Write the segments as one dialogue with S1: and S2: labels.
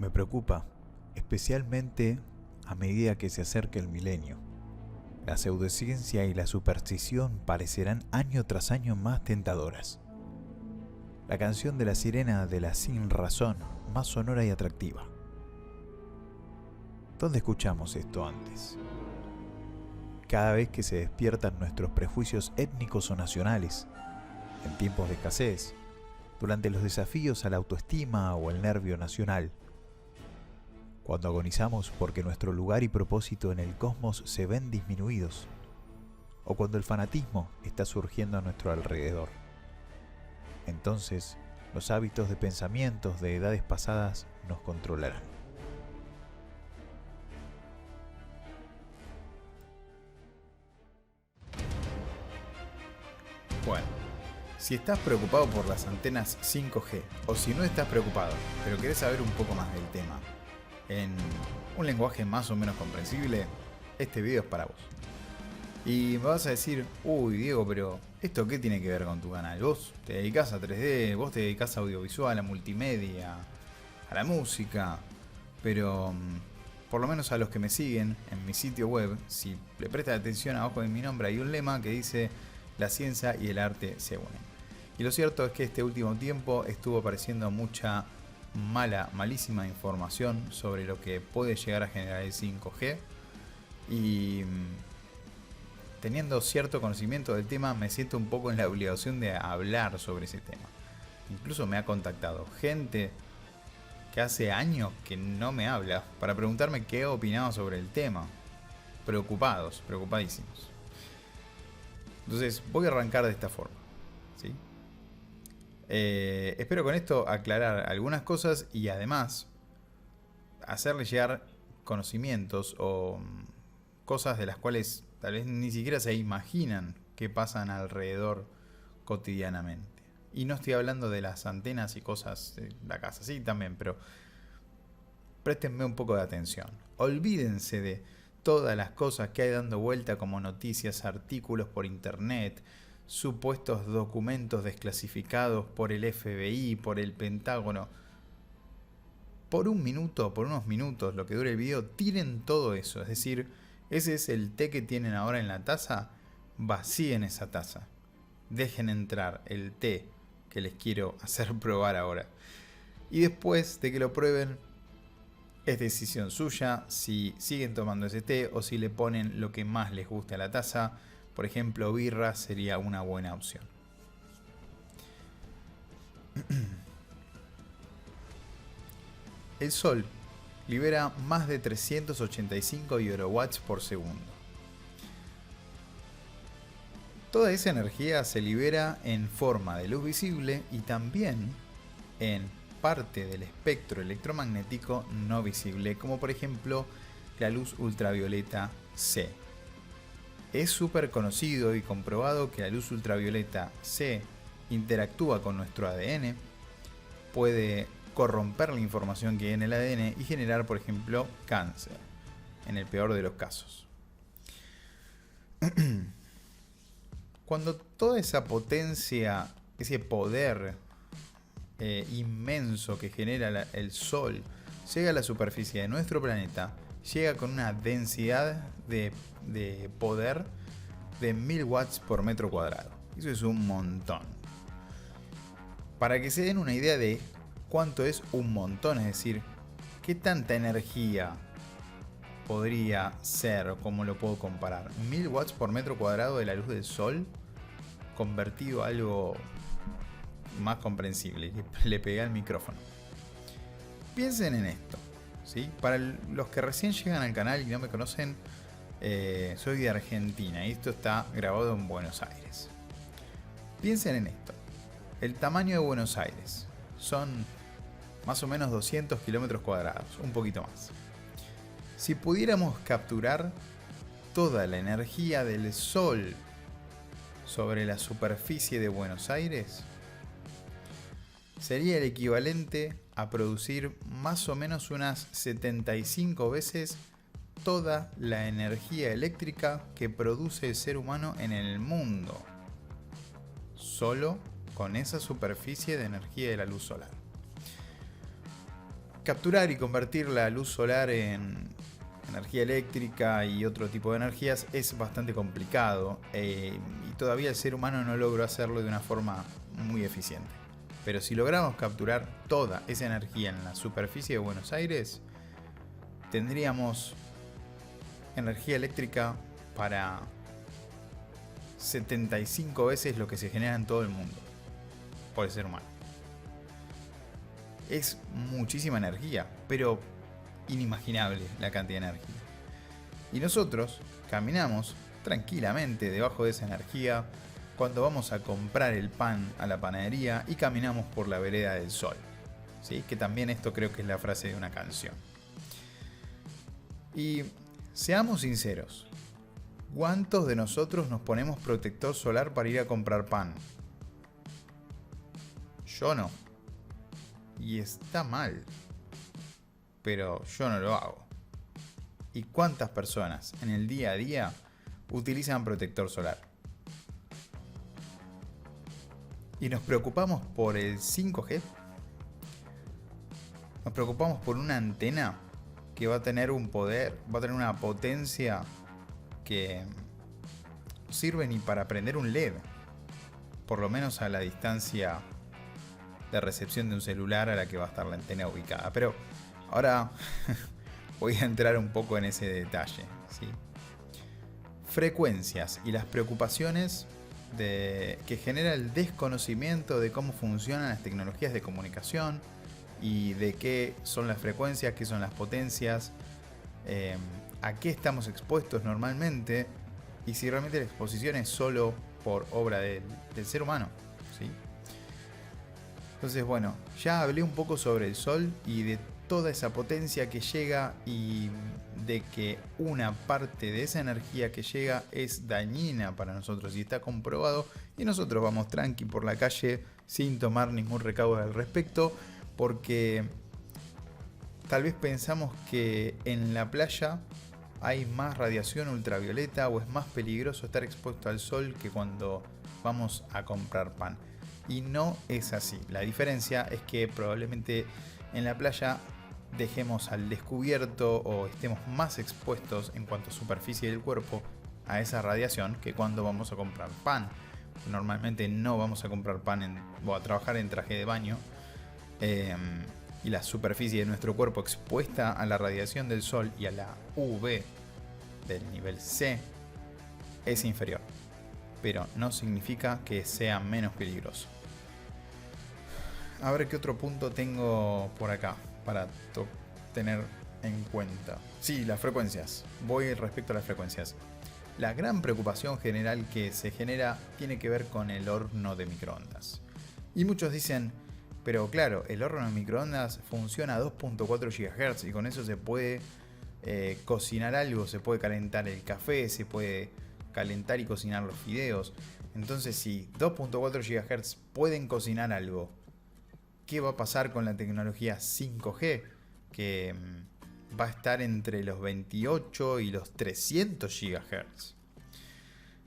S1: Me preocupa, especialmente a medida que se acerca el milenio. La pseudociencia y la superstición parecerán año tras año más tentadoras. La canción de la sirena de la sin razón, más sonora y atractiva. ¿Dónde escuchamos esto antes? Cada vez que se despiertan nuestros prejuicios étnicos o nacionales, en tiempos de escasez, durante los desafíos a la autoestima o el nervio nacional, cuando agonizamos porque nuestro lugar y propósito en el cosmos se ven disminuidos, o cuando el fanatismo está surgiendo a nuestro alrededor. Entonces, los hábitos de pensamientos de edades pasadas nos controlarán.
S2: Bueno, si estás preocupado por las antenas 5G o si no estás preocupado, pero querés saber un poco más del tema en un lenguaje más o menos comprensible, este video es para vos. Y me vas a decir, uy Diego, pero ¿esto qué tiene que ver con tu canal? Vos te dedicás a 3D, vos te dedicás a audiovisual, a multimedia, a la música, pero por lo menos a los que me siguen en mi sitio web, si le prestas atención, abajo de mi nombre hay un lema que dice: la ciencia y el arte se unen. Y lo cierto es que este último tiempo estuvo apareciendo mucha malísima información sobre lo que puede llegar a generar el 5G. Y teniendo cierto conocimiento del tema, me siento un poco en la obligación de hablar sobre ese tema. Incluso me ha contactado gente que hace años que no me habla para preguntarme qué opinaba sobre el tema. Preocupadísimos. Entonces voy a arrancar de esta forma, ¿sí? Espero con esto aclarar algunas cosas y además hacerle llegar conocimientos o cosas de las cuales tal vez ni siquiera se imaginan que pasan alrededor cotidianamente. Y no estoy hablando de las antenas y cosas de la casa, sí también, pero préstenme un poco de atención. Olvídense de todas las cosas que hay dando vuelta como noticias, artículos por internet, supuestos documentos desclasificados por el FBI, por el Pentágono. Por un minuto, por unos minutos, lo que dure el video, tiren todo eso. Es decir, ese es el té que tienen ahora en la taza, vacíen esa taza. Dejen entrar el té que les quiero hacer probar ahora. Y después de que lo prueben, es decisión suya si siguen tomando ese té o si le ponen lo que más les guste a la taza. Por ejemplo, birra sería una buena opción. El Sol libera más de 385 gigawatts por segundo. Toda esa energía se libera en forma de luz visible y también en parte del espectro electromagnético no visible, como por ejemplo la luz ultravioleta C. Es súper conocido y comprobado que la luz ultravioleta C interactúa con nuestro ADN, puede corromper la información que hay en el ADN y generar, por ejemplo, cáncer, en el peor de los casos. Cuando toda esa potencia, ese poder inmenso que genera el Sol llega a la superficie de nuestro planeta, llega con una densidad de poder de 1000 watts por metro cuadrado. Eso es un montón. Para que se den una idea de cuánto es un montón, es decir, qué tanta energía podría ser, cómo lo puedo comparar. 1000 watts por metro cuadrado de la luz del Sol convertido a algo más comprensible. Le pegué al micrófono. Piensen en esto, ¿sí? Para los que recién llegan al canal y no me conocen, soy de Argentina y esto está grabado en Buenos Aires. Piensen en esto. El tamaño de Buenos Aires son más o menos 200 kilómetros cuadrados, un poquito más. Si pudiéramos capturar toda la energía del Sol sobre la superficie de Buenos Aires, sería el equivalente a producir más o menos unas 75 veces toda la energía eléctrica que produce el ser humano en el mundo, solo con esa superficie de energía de la luz solar. capturar y convertir la luz solar en energía eléctrica y otro tipo de energías es bastante complicado, y todavía el ser humano no logró hacerlo de una forma muy eficiente. Pero si logramos capturar toda esa energía en la superficie de Buenos Aires, tendríamos energía eléctrica para 75 veces lo que se genera en todo el mundo por el ser humano. Es muchísima energía, pero inimaginable la cantidad de energía. Y nosotros caminamos tranquilamente debajo de esa energía cuando vamos a comprar el pan a la panadería y caminamos por la vereda del sol. ¿Sí? Que también esto creo que es la frase de una canción. Y seamos sinceros, ¿cuántos de nosotros nos ponemos protector solar para ir a comprar pan? Yo no. Y está mal. Pero yo no lo hago. ¿Y cuántas personas en el día a día utilizan protector solar? ¿Y nos preocupamos por el 5G? ¿Nos preocupamos por una antena que va a tener un poder, va a tener una potencia que no sirve ni para prender un LED? Por lo menos a la distancia de recepción de un celular a la que va a estar la antena ubicada. Pero ahora voy a entrar un poco en ese detalle, ¿sí? Frecuencias y las preocupaciones que genera el desconocimiento de cómo funcionan las tecnologías de comunicación y de qué son las frecuencias, qué son las potencias, a qué estamos expuestos normalmente y si realmente la exposición es solo por obra del ser humano, ¿sí? Entonces, bueno, ya hablé un poco sobre el sol y de toda esa potencia que llega y de que una parte de esa energía que llega es dañina para nosotros y está comprobado, y nosotros vamos tranqui por la calle sin tomar ningún recaudo al respecto porque tal vez pensamos que en la playa hay más radiación ultravioleta o es más peligroso estar expuesto al sol que cuando vamos a comprar pan. Y no es así. La diferencia es que probablemente en la playa dejemos al descubierto o estemos más expuestos en cuanto a superficie del cuerpo a esa radiación que cuando vamos a comprar pan. Normalmente no vamos a comprar pan o a trabajar en traje de baño, y la superficie de nuestro cuerpo expuesta a la radiación del sol y a la UV del nivel C es inferior, pero no significa que sea menos peligroso. A ver qué otro punto tengo por acá para tener en cuenta. Sí, las frecuencias. Voy respecto a las frecuencias. La gran preocupación general que se genera tiene que ver con el horno de microondas. Y muchos dicen, pero claro, el horno de microondas funciona a 2.4 GHz y con eso se puede cocinar algo, se puede calentar el café, se puede calentar y cocinar los fideos. Entonces, si 2.4 GHz pueden cocinar algo, ¿qué va a pasar con la tecnología 5G? Que va a estar entre los 28 y los 300 GHz.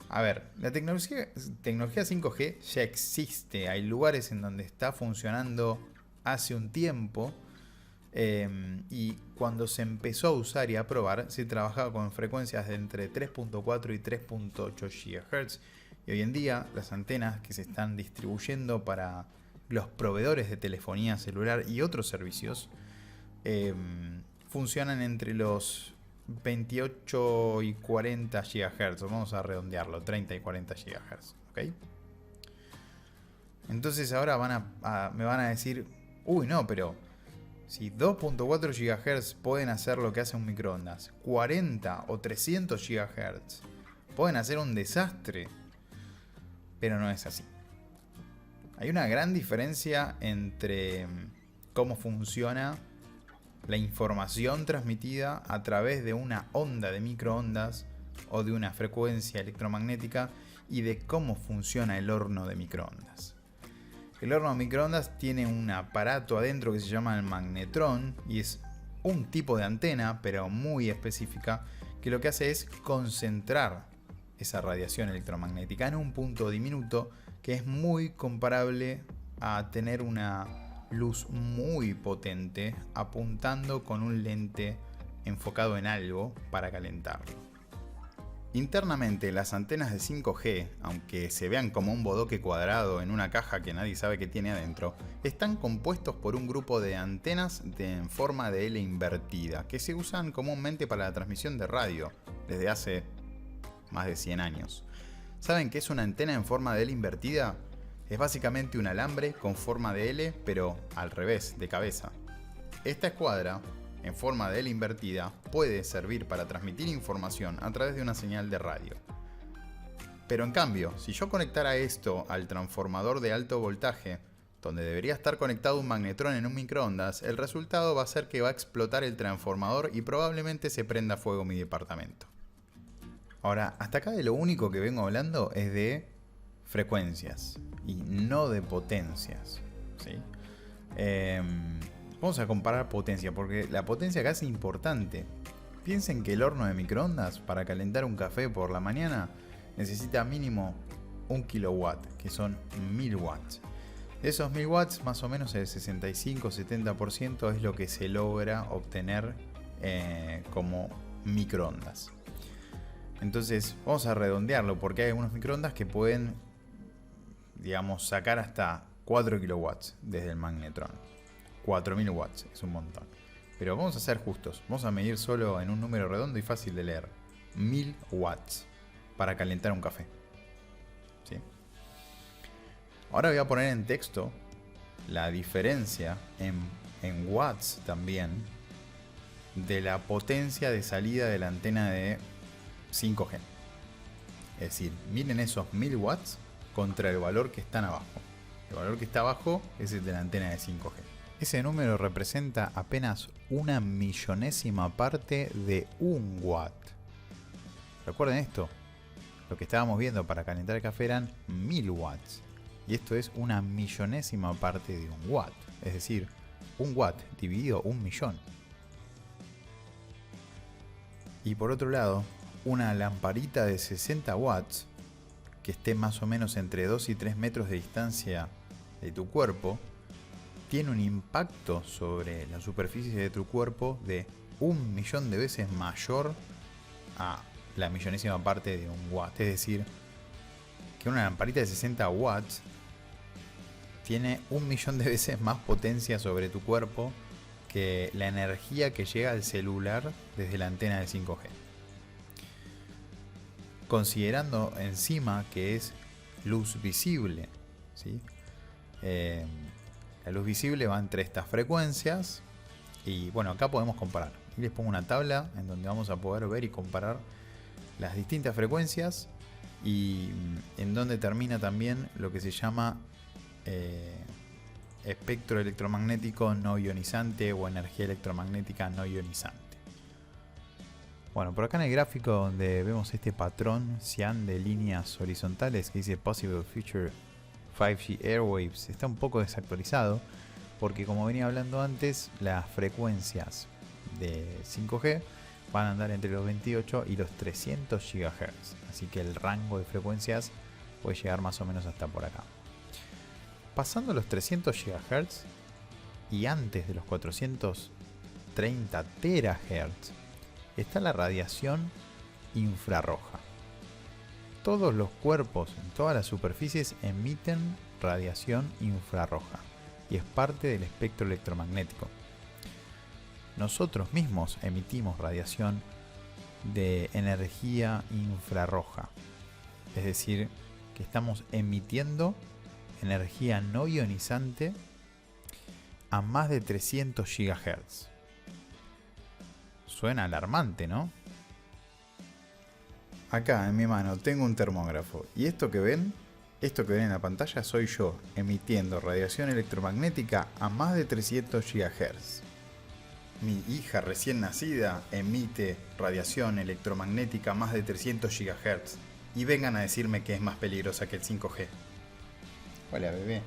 S2: A ver, la tecnología 5G ya existe. Hay lugares en donde está funcionando hace un tiempo. Y cuando se empezó a usar y a probar, se trabajaba con frecuencias de entre 3.4 y 3.8 GHz. Y hoy en día, las antenas que se están distribuyendo para los proveedores de telefonía celular y otros servicios funcionan entre los 28 y 40 GHz. Vamos a redondearlo, 30 y 40 GHz. ¿Okay? Entonces ahora me van a decir, uy, no, pero si 2.4 GHz pueden hacer lo que hace un microondas, 40 o 300 GHz pueden hacer un desastre. Pero no es así. Hay una gran diferencia entre cómo funciona la información transmitida a través de una onda de microondas o de una frecuencia electromagnética y de cómo funciona el horno de microondas. El horno de microondas tiene un aparato adentro que se llama el magnetrón y es un tipo de antena, pero muy específica, que lo que hace es concentrar esa radiación electromagnética en un punto diminuto que es muy comparable a tener una luz muy potente apuntando con un lente enfocado en algo para calentarlo. Internamente, las antenas de 5G, aunque se vean como un bodoque cuadrado en una caja que nadie sabe qué tiene adentro, están compuestos por un grupo de antenas en forma de L invertida, que se usan comúnmente para la transmisión de radio desde hace más de 100 años. ¿Saben qué es una antena en forma de L invertida? Es básicamente un alambre con forma de L, pero al revés, de cabeza. Esta escuadra, en forma de L invertida, puede servir para transmitir información a través de una señal de radio. Pero en cambio, si yo conectara esto al transformador de alto voltaje, donde debería estar conectado un magnetrón en un microondas, el resultado va a ser que va a explotar el transformador y probablemente se prenda fuego mi departamento. Ahora, hasta acá de lo único que vengo hablando es de frecuencias y no de potencias, ¿sí? Vamos a comparar potencia, porque la potencia acá es importante. Piensen que el horno de microondas para calentar un café por la mañana necesita mínimo 1 kilowatt, que son 1000 watts. De esos 1000 watts, más o menos el 65-70% es lo que se logra obtener como microondas. Entonces vamos a redondearlo, porque hay algunos microondas que pueden, digamos, sacar hasta 4 kilowatts desde el magnetrón. 4000 watts es un montón. Pero vamos a ser justos, vamos a medir solo en un número redondo y fácil de leer. 1000 watts para calentar un café. ¿Sí? Ahora voy a poner en texto la diferencia en watts también de la potencia de salida de la antena de 5G. Es decir, miren esos 1000 watts contra el valor que están abajo. El valor que está abajo es el de la antena de 5G. Ese número representa apenas una millonésima parte de 1 watt. ¿Recuerden esto? Lo que estábamos viendo para calentar el café eran 1000 watts. Y esto es una millonésima parte de 1 watt. Es decir, 1 watt dividido 1.000.000. Y por otro lado, una lamparita de 60 watts, que esté más o menos entre 2 y 3 metros de distancia de tu cuerpo, tiene un impacto sobre la superficie de tu cuerpo de 1.000.000 de veces mayor a la millonésima parte de 1 watt. Es decir, que una lamparita de 60 watts tiene 1.000.000 de veces más potencia sobre tu cuerpo que la energía que llega al celular desde la antena de 5G. Considerando encima que es luz visible, ¿sí? La luz visible va entre estas frecuencias y bueno, acá podemos comparar. Y les pongo una tabla en donde vamos a poder ver y comparar las distintas frecuencias y en donde termina también lo que se llama espectro electromagnético no ionizante o energía electromagnética no ionizante. Bueno, por acá en el gráfico donde vemos este patrón cian de líneas horizontales que dice Possible Future 5G Airwaves, está un poco desactualizado porque, como venía hablando antes, las frecuencias de 5G van a andar entre los 28 y los 300 GHz, así que el rango de frecuencias puede llegar más o menos hasta por acá. Pasando los 300 GHz y antes de los 430 THz está la radiación infrarroja. Todos los cuerpos en todas las superficies emiten radiación infrarroja y es parte del espectro electromagnético. Nosotros mismos emitimos radiación de energía infrarroja, es decir, que estamos emitiendo energía no ionizante a más de 300 GHz. Suena alarmante, ¿no? Acá en mi mano tengo un termógrafo y esto que ven en la pantalla soy yo emitiendo radiación electromagnética a más de 300 GHz. Mi hija recién nacida emite radiación electromagnética a más de 300 GHz y vengan a decirme que es más peligrosa que el 5G. Hola, bebé.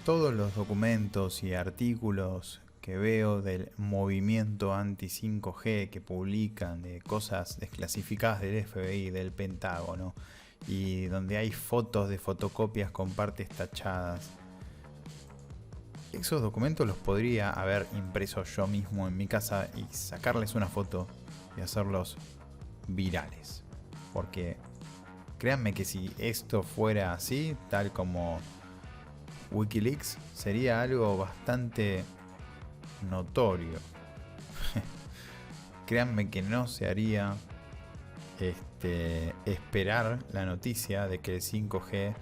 S2: Todos los documentos y artículos que veo del movimiento anti-5G que publican de cosas desclasificadas del FBI, del Pentágono y donde hay fotos de fotocopias con partes tachadas. Esos documentos los podría haber impreso yo mismo en mi casa y sacarles una foto y hacerlos virales. Porque créanme que si esto fuera así, tal como Wikileaks, sería algo bastante notorio. Créanme que no se haría esperar la noticia de que el 5G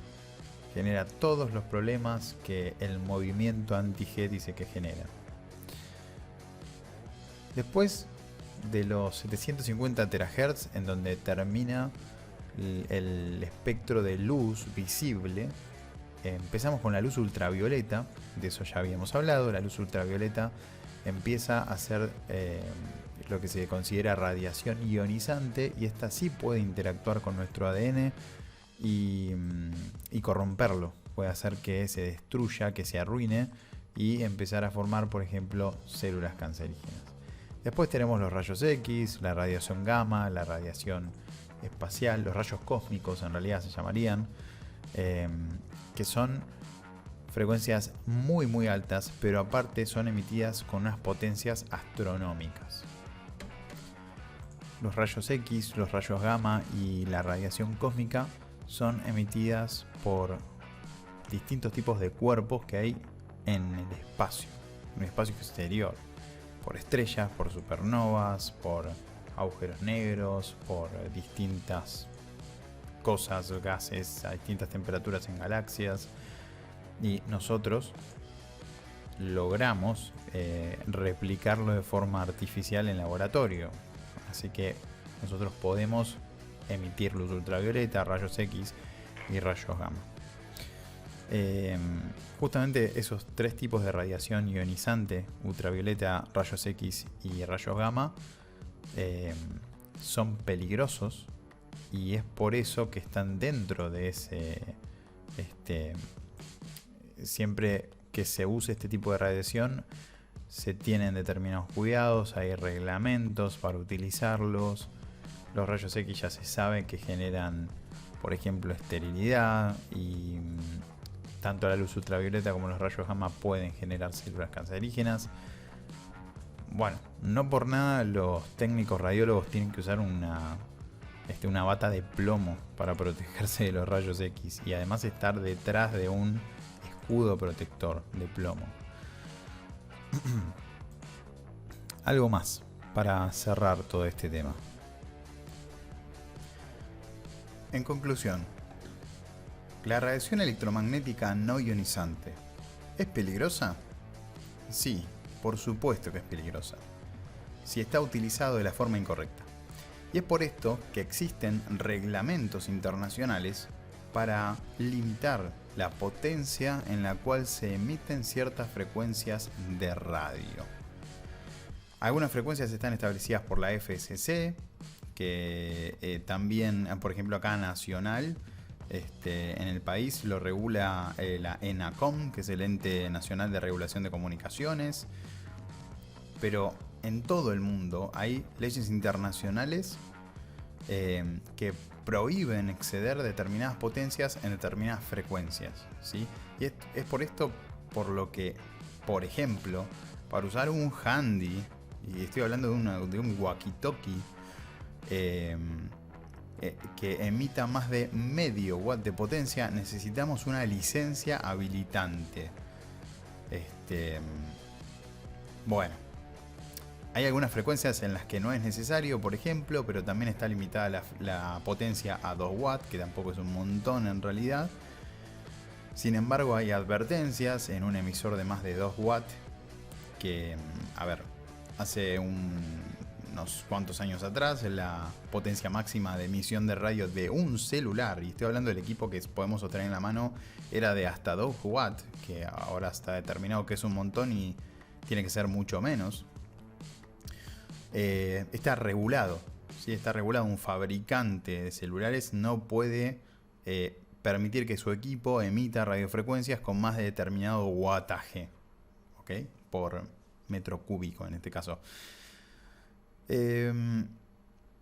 S2: genera todos los problemas que el movimiento anti-G dice que genera. Después de los 750 terahertz, en donde termina el espectro de luz visible, empezamos con la luz ultravioleta. De eso ya habíamos hablado. La luz ultravioleta empieza a ser lo que se considera radiación ionizante, y esta sí puede interactuar con nuestro ADN y corromperlo. Puede hacer que se destruya, que se arruine y empezar a formar, por ejemplo, células cancerígenas. Después tenemos los rayos X, la radiación gamma, la radiación espacial, los rayos cósmicos en realidad se llamarían, que son frecuencias muy muy altas, pero aparte son emitidas con unas potencias astronómicas. Los rayos X, los rayos gamma y la radiación cósmica son emitidas por distintos tipos de cuerpos que hay en el espacio exterior, por estrellas, por supernovas, por agujeros negros, por distintas cosas, gases a distintas temperaturas en galaxias, y nosotros logramos replicarlo de forma artificial en laboratorio. Así que nosotros podemos emitir luz ultravioleta, rayos X y rayos gamma. Justamente esos tres tipos de radiación ionizante, ultravioleta, rayos X y rayos gamma, son peligrosos, y es por eso que están dentro de ese siempre que se use este tipo de radiación se tienen determinados cuidados, hay reglamentos para utilizarlos. Los rayos X ya se sabe que generan, por ejemplo, esterilidad, y tanto la luz ultravioleta como los rayos gamma pueden generar células cancerígenas. Bueno, no por nada los técnicos radiólogos tienen que usar una bata de plomo para protegerse de los rayos X, y además estar detrás de un escudo protector de plomo. Algo más para cerrar todo este tema. En conclusión, ¿la radiación electromagnética no ionizante es peligrosa? Sí, por supuesto que es peligrosa, si está utilizado de la forma incorrecta. Y es por esto que existen reglamentos internacionales para limitar la potencia en la cual se emiten ciertas frecuencias de radio. Algunas frecuencias están establecidas por la FCC, que también, por ejemplo, acá nacional, en el país lo regula la ENACOM, que es el Ente Nacional de Regulación de Comunicaciones. Pero en todo el mundo hay leyes internacionales que prohíben exceder determinadas potencias en determinadas frecuencias, ¿sí? Y es por esto por lo que, por ejemplo, para usar un handy, y estoy hablando de un walkie-talkie que emita más de medio watt de potencia, necesitamos una licencia habilitante. Bueno, hay algunas frecuencias en las que no es necesario, por ejemplo, pero también está limitada la potencia a 2 watts, que tampoco es un montón en realidad. Sin embargo, hay advertencias en un emisor de más de 2 watts que, hace unos cuantos años atrás, la potencia máxima de emisión de radio de un celular, y estoy hablando del equipo que podemos sostener en la mano, era de hasta 2 watts, que ahora está determinado que es un montón y tiene que ser mucho menos. Está regulado, ¿sí? Está regulado. Un fabricante de celulares no puede permitir que su equipo emita radiofrecuencias con más de determinado wattaje, ¿ok? Por metro cúbico en este caso.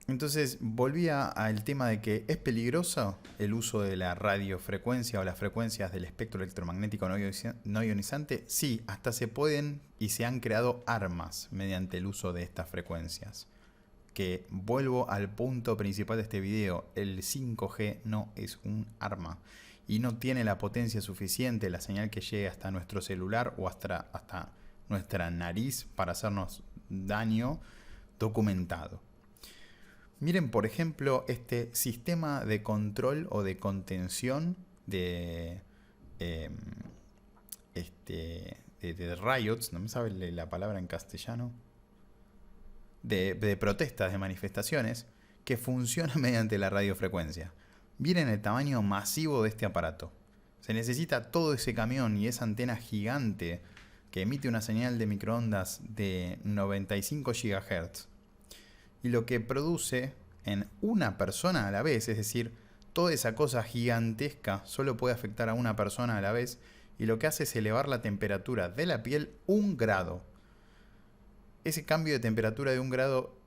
S2: Entonces volvía al tema de que es peligroso el uso de la radiofrecuencia o las frecuencias del espectro electromagnético no ionizante. Sí, hasta se pueden y se han creado armas mediante el uso de estas frecuencias. Que vuelvo al punto principal de este video, el 5G no es un arma y no tiene la potencia suficiente, la señal que llegue hasta nuestro celular o hasta nuestra nariz para hacernos daño documentado. Miren, por ejemplo, este sistema de control o de contención de riots, no me sabe la palabra en castellano, de protestas, de manifestaciones, que funciona mediante la radiofrecuencia. Miren el tamaño masivo de este aparato. Se necesita todo ese camión y esa antena gigante que emite una señal de microondas de 95 GHz. Y lo que produce en una persona a la vez, es decir, toda esa cosa gigantesca solo puede afectar a una persona a la vez, y lo que hace es elevar la temperatura de la piel 1 grado. Ese cambio de temperatura de 1 grado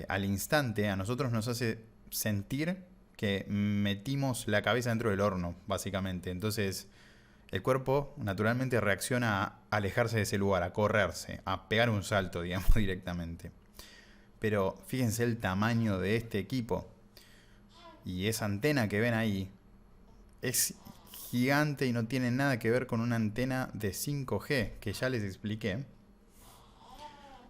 S2: al instante a nosotros nos hace sentir que metimos la cabeza dentro del horno, básicamente. Entonces el cuerpo naturalmente reacciona a alejarse de ese lugar, a correrse, a pegar un salto, digamos, directamente. Pero fíjense el tamaño de este equipo. Y esa antena que ven ahí es gigante y no tiene nada que ver con una antena de 5G, que ya les expliqué.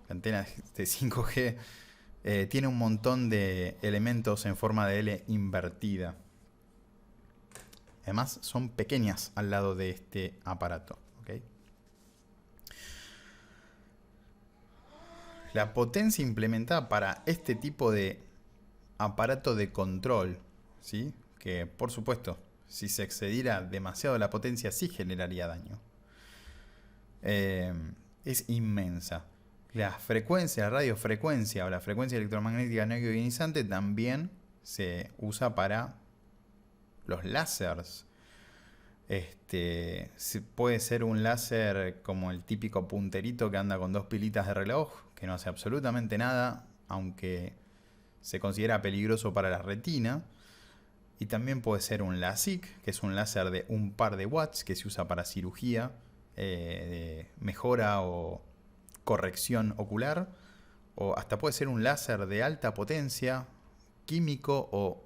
S2: La antena de 5G tiene un montón de elementos en forma de L invertida. Además, son pequeñas al lado de este aparato. ¿Okay? La potencia implementada para este tipo de aparato de control, ¿sí? Que por supuesto, si se excediera demasiado la potencia, sí generaría daño. Es inmensa. La frecuencia, la radiofrecuencia o la frecuencia electromagnética no ionizante también se usa para los láseres. Puede ser un láser como el típico punterito que anda con 2 pilitas de reloj, que no hace absolutamente nada, aunque se considera peligroso para la retina. Y también puede ser un LASIK, que es un láser de 1 par de watts que se usa para cirugía, de mejora o corrección ocular. O hasta puede ser un láser de alta potencia, químico o,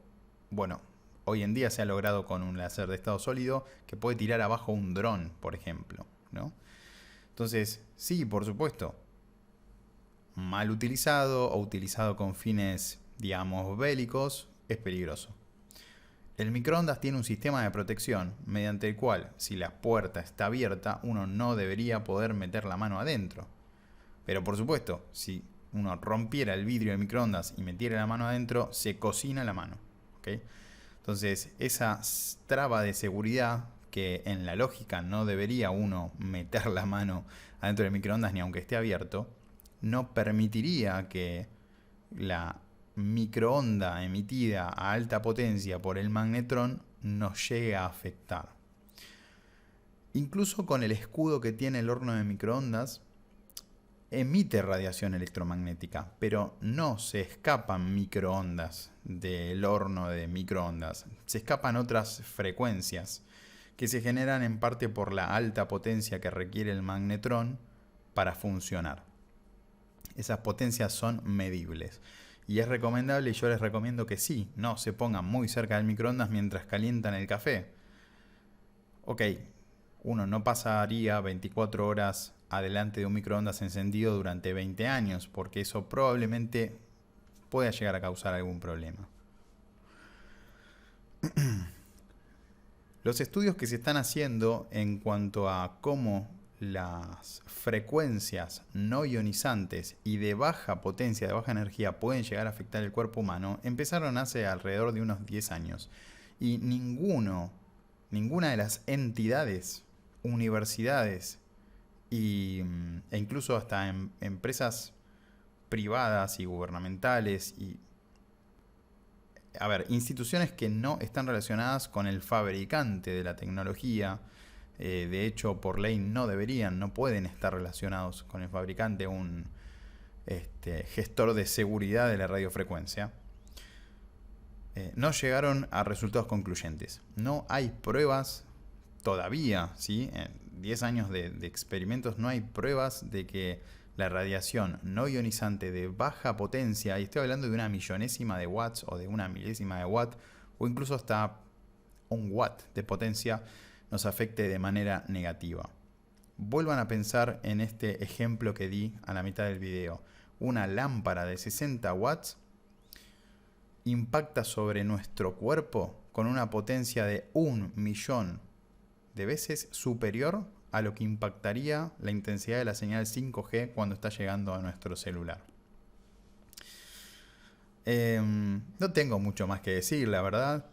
S2: bueno, hoy en día se ha logrado con un láser de estado sólido que puede tirar abajo un dron, por ejemplo, ¿no? Entonces, sí, por supuesto, mal utilizado o utilizado con fines, digamos, bélicos, es peligroso. El microondas tiene un sistema de protección mediante el cual, si la puerta está abierta, uno no debería poder meter la mano adentro. Pero por supuesto, si uno rompiera el vidrio del microondas y metiera la mano adentro, se cocina la mano. ¿Okay? Entonces, esa traba de seguridad que en la lógica no debería uno meter la mano adentro del microondas ni aunque esté abierto, no permitiría que la microonda emitida a alta potencia por el magnetrón nos llegue a afectar. Incluso con el escudo que tiene el horno de microondas, emite radiación electromagnética, pero no se escapan microondas del horno de microondas. Se escapan otras frecuencias que se generan en parte por la alta potencia que requiere el magnetrón para funcionar. Esas potencias son medibles. Y es recomendable, y yo les recomiendo que sí, no se pongan muy cerca del microondas mientras calientan el café. Ok, uno no pasaría 24 horas adelante de un microondas encendido durante 20 años, porque eso probablemente pueda llegar a causar algún problema. Los estudios que se están haciendo en cuanto a cómo las frecuencias no ionizantes y de baja potencia, de baja energía, pueden llegar a afectar el cuerpo humano, empezaron hace alrededor de unos 10 años. Y ninguna de las entidades, universidades e incluso hasta empresas privadas y gubernamentales y instituciones que no están relacionadas con el fabricante de la tecnología, de hecho por ley no pueden estar relacionados con el fabricante. Un gestor de seguridad de la radiofrecuencia, no llegaron a resultados concluyentes. No hay pruebas todavía, ¿sí? En 10 años de experimentos no hay pruebas de que la radiación no ionizante de baja potencia, y estoy hablando de una millonésima de watts o de una milésima de watt, o incluso hasta un watt de potencia, nos afecte de manera negativa. Vuelvan a pensar en este ejemplo que di a la mitad del video. Una lámpara de 60 watts impacta sobre nuestro cuerpo con una potencia de 1.000.000 de veces superior a lo que impactaría la intensidad de la señal 5G cuando está llegando a nuestro celular. No tengo mucho más que decir, la verdad.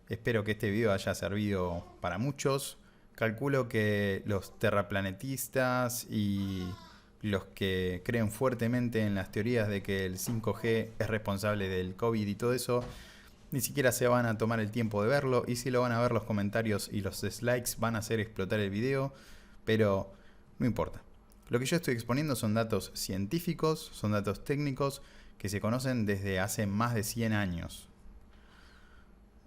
S2: Espero que este video haya servido para muchos. Calculo que los terraplanetistas y los que creen fuertemente en las teorías de que el 5G es responsable del COVID y todo eso, ni siquiera se van a tomar el tiempo de verlo, y si lo van a ver, los comentarios y los dislikes van a hacer explotar el video, pero no importa. Lo que yo estoy exponiendo son datos científicos, son datos técnicos que se conocen desde hace más de 100 años.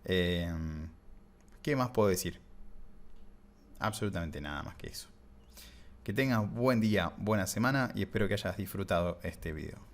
S2: ¿Qué más puedo decir? Absolutamente nada más que eso. Que tengas buen día, buena semana, y espero que hayas disfrutado este video.